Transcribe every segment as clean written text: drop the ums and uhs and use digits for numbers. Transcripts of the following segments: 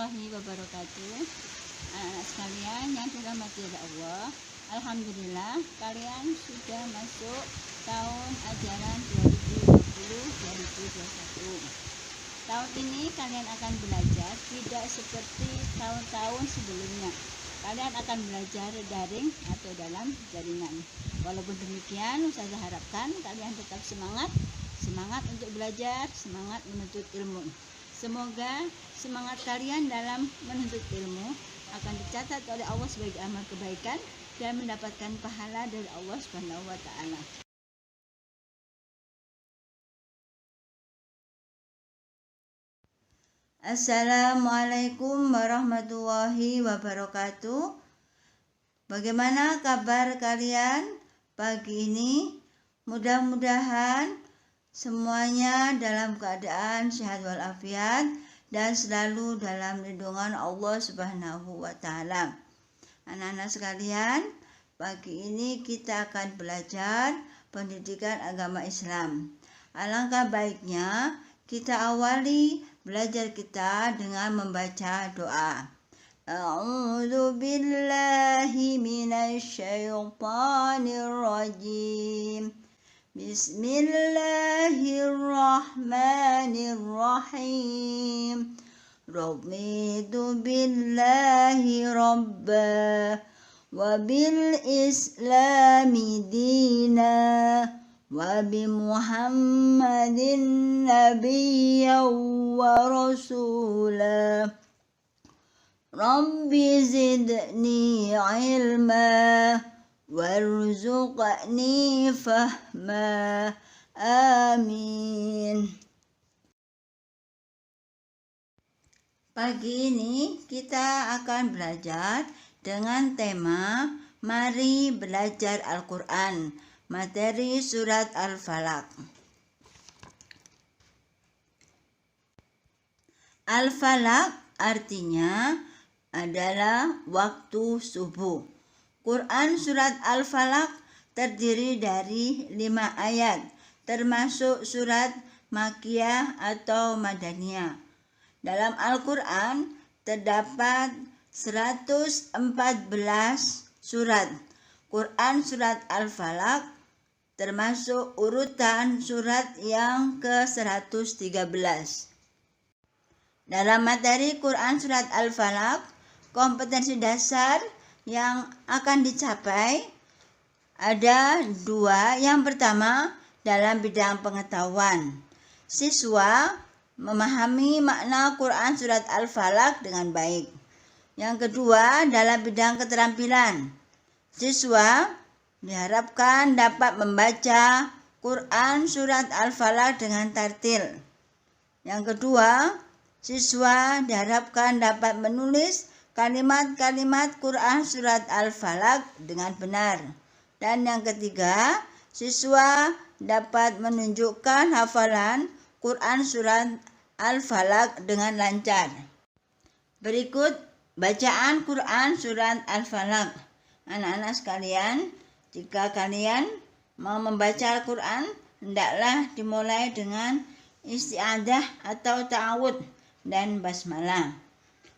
warahmatullahi wabarakatuh. Anak-anak sekalian yang dirahmati Allah, alhamdulillah kalian sudah masuk tahun ajaran 2020-2021. Tahun ini kalian akan belajar tidak seperti tahun-tahun sebelumnya. Kalian akan belajar daring atau dalam jaringan. Walaupun demikian, saya harapkan kalian tetap semangat untuk belajar, semangat menuntut ilmu. Semoga semangat kalian dalam menuntut ilmu akan dicatat oleh Allah sebagai amal kebaikan dan mendapatkan pahala dari Allah Subhanahu wa taala. Assalamualaikum warahmatullahi wabarakatuh. Bagaimana kabar kalian pagi ini? Mudah-mudahan semuanya dalam keadaan sehat walafiat dan selalu dalam lindungan Allah Subhanahu wa taala. Anak-anak sekalian, pagi ini kita akan belajar pendidikan agama Islam. Alangkah baiknya kita awali belajar kita dengan membaca doa. A'udzu billahi minasy syaithanir rajim. Bismillahirrahmanirrahim. Raditu billahi rabba wa bil islami dina wa bi Muhammadin nabiyyan wa rasula. Rabbi zidni ilma warzuqni fahma. Amin. Pagi ini kita akan belajar dengan tema Mari Belajar Al-Quran, materi surat Al-Falaq. Al-Falaq artinya adalah waktu subuh. Quran surat Al-Falaq terdiri dari 5 ayat, termasuk surat Makkiyah atau Madaniyah. Dalam Al-Quran terdapat 114 surat. Quran surat Al-Falaq termasuk urutan surat yang ke-113. Dalam materi Quran surat Al-Falaq, kompetensi dasar yang akan dicapai ada 2. Yang pertama, dalam bidang pengetahuan. Siswa memahami makna Quran surat Al-Falaq dengan baik. Yang kedua, dalam bidang keterampilan. Siswa diharapkan dapat membaca Quran surat Al-Falaq dengan tartil. Yang kedua, siswa diharapkan dapat menulis kalimat-kalimat Quran surat Al-Falaq dengan benar. Dan yang ketiga, siswa dapat menunjukkan hafalan Quran surat Al-Falaq dengan lancar. Berikut bacaan Quran surat Al-Falaq. Anak-anak sekalian, jika kalian mau membaca Al-Quran, hendaklah dimulai dengan isti'adah atau ta'awud dan basmalah.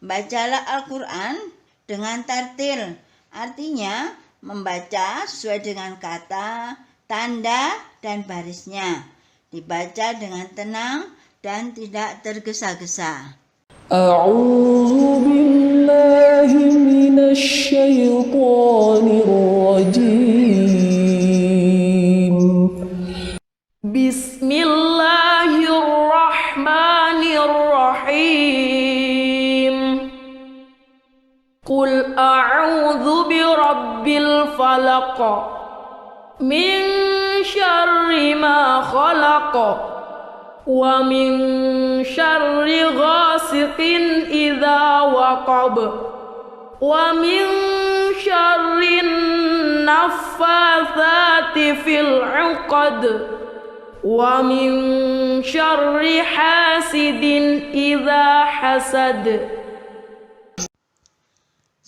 Bacalah Al-Quran dengan tartil, artinya membaca sesuai dengan kata, tanda, dan barisnya. Dibaca dengan tenang dan tidak tergesa-gesa. A'udzu billahi minasy syaithanir rajim. Bismillahirrahmanirrahim. Qul a'udzu birabbil falaq min syarri ma khalaq wa min syarri ghasiqin idza waqab wa min syarri naffatsati fil 'uqad wa min syarri hasidin idza hasad.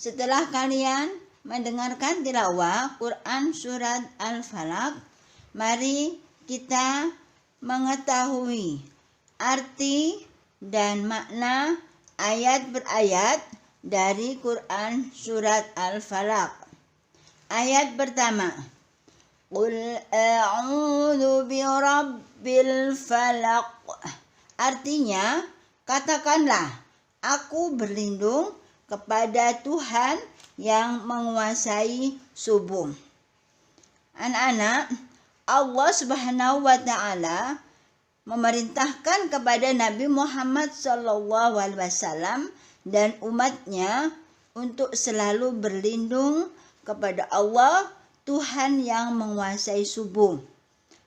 Setelah kalian mendengarkan tilawah Quran surat Al-Falaq, mari kita mengetahui arti dan makna ayat berayat dari Quran surat Al-Falaq. Ayat pertama, Qul a'udzu birabbil falaq. Artinya, katakanlah, aku berlindung kepada Tuhan yang menguasai subuh. Anak-anak, Allah Subhanahu wa Ta'ala memerintahkan kepada Nabi Muhammad SAW dan umatnya untuk selalu berlindung kepada Allah, Tuhan yang menguasai subuh,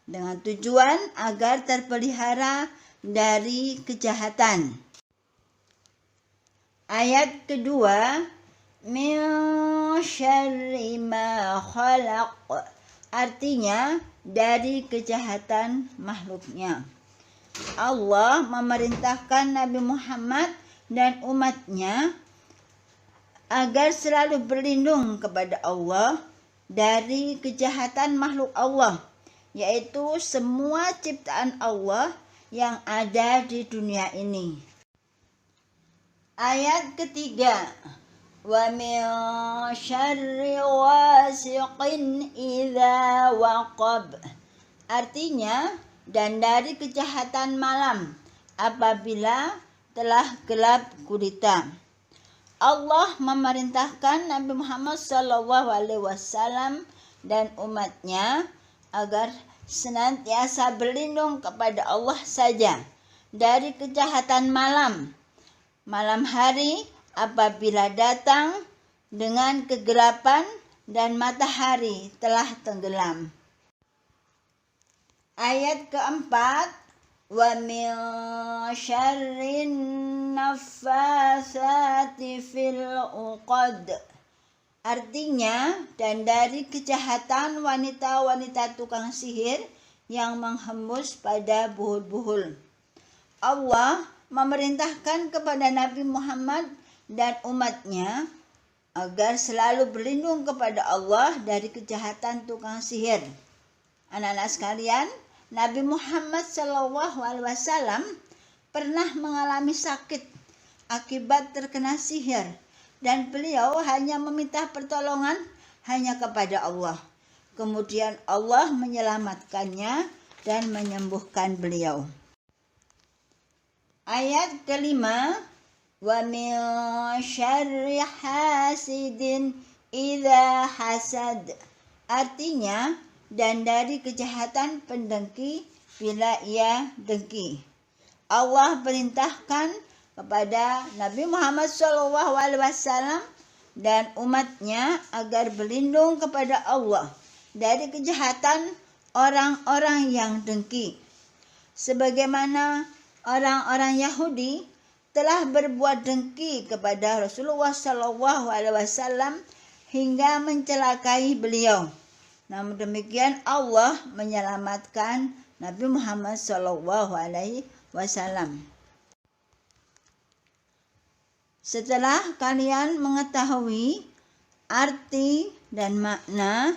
dengan tujuan agar terpelihara dari kejahatan. Ayat kedua, min syarri ma khalaq, artinya dari kejahatan makhluknya. Allah memerintahkan Nabi Muhammad dan umatnya agar selalu berlindung kepada Allah dari kejahatan makhluk Allah, yaitu semua ciptaan Allah yang ada di dunia ini. Ayat ketiga, wa min syarri wasiqin idza waqab, artinya dan dari kejahatan malam apabila telah gelap gulita. Allah memerintahkan Nabi Muhammad SAW dan umatnya agar senantiasa berlindung kepada Allah saja dari kejahatan malam hari apabila datang dengan kegelapan dan matahari telah tenggelam. Ayat keempat, wa min syarrin naffatsati fil uqad, artinya dan dari kejahatan wanita-wanita tukang sihir yang menghembus pada buhul-buhul. Allah memerintahkan kepada Nabi Muhammad dan umatnya agar selalu berlindung kepada Allah dari kejahatan tukang sihir. Anak-anak sekalian, Nabi Muhammad SAW pernah mengalami sakit akibat terkena sihir dan beliau hanya meminta pertolongan hanya kepada Allah. Kemudian Allah menyelamatkannya dan menyembuhkan beliau. Ayat kelima, wa min syarri hasidin idza hasad, artinya dan dari kejahatan pendengki bila ia dengki. Allah perintahkan kepada Nabi Muhammad SAW dan umatnya agar berlindung kepada Allah dari kejahatan orang-orang yang dengki. Sebagaimana orang-orang Yahudi telah berbuat dengki kepada Rasulullah SAW hingga mencelakai beliau. Namun demikian Allah menyelamatkan Nabi Muhammad SAW. Setelah kalian mengetahui arti dan makna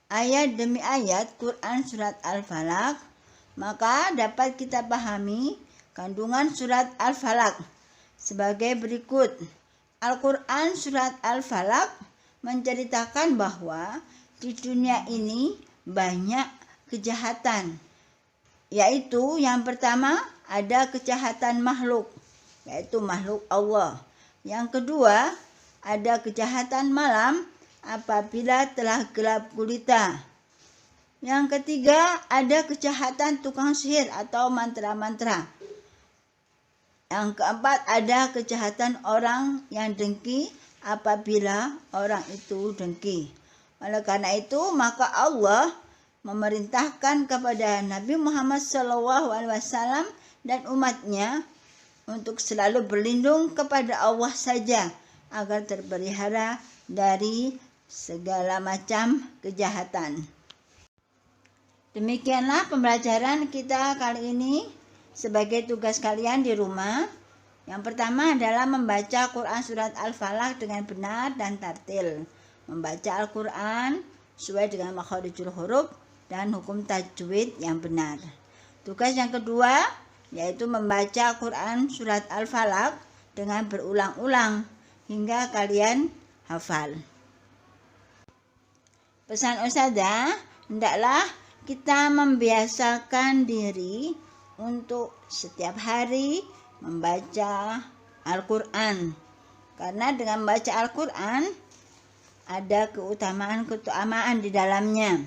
ayat demi ayat Quran surat Al-Falaq, maka dapat kita pahami kandungan surat Al-Falaq sebagai berikut. Al-Quran surat Al-Falaq menceritakan bahwa di dunia ini banyak kejahatan, yaitu yang pertama ada kejahatan makhluk, yaitu makhluk Allah. Yang kedua ada kejahatan malam apabila telah gelap gulita. Yang ketiga ada kejahatan tukang sihir atau mantra-mantra. Yang keempat ada kejahatan orang yang dengki apabila orang itu dengki. Oleh karena itu maka Allah memerintahkan kepada Nabi Muhammad SAW dan umatnya untuk selalu berlindung kepada Allah saja agar terpelihara dari segala macam kejahatan. Demikianlah pembelajaran kita kali ini sebagai tugas kalian di rumah. Yang pertama adalah membaca Quran surat Al-Falaq dengan benar dan tartil. Membaca Al-Quran sesuai dengan makharijul huruf dan hukum tajwid yang benar. Tugas yang kedua yaitu membaca Quran surat Al-Falaq dengan berulang-ulang hingga kalian hafal. Pesan Ustazah, hendaklah kita membiasakan diri untuk setiap hari membaca Al-Quran. Karena dengan membaca Al-Quran ada keutamaan di dalamnya.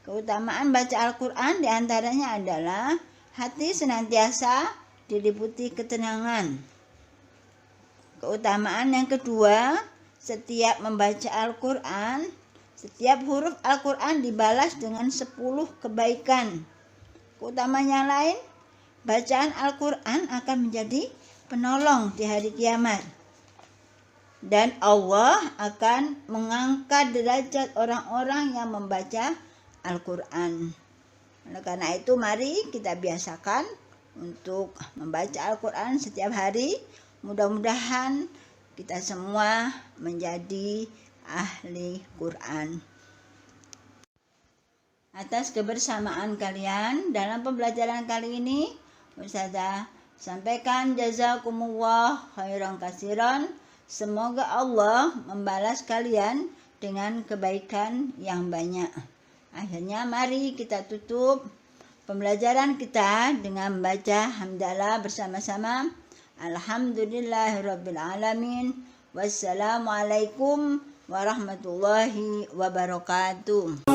Keutamaan baca Al-Quran diantaranya adalah hati senantiasa diliputi ketenangan. Keutamaan yang kedua, setiap membaca Al-Quran, setiap huruf Al-Quran dibalas dengan 10 kebaikan. Keutamaan yang lain, bacaan Al-Quran akan menjadi penolong di hari kiamat. Dan Allah akan mengangkat derajat orang-orang yang membaca Al-Quran. Oleh karena itu, mari kita biasakan untuk membaca Al-Quran setiap hari. Mudah-mudahan kita semua menjadi ahli Quran. Atas kebersamaan kalian dalam pembelajaran kali ini, Ustazah sampaikan jazakumullah khairan katsiran. Semoga Allah membalas kalian dengan kebaikan yang banyak. Akhirnya mari kita tutup pembelajaran kita dengan membaca hamdalah bersama-sama. Alhamdulillahirabbil alamin. Wassalamualaikum warahmatullahi wabarakatuh.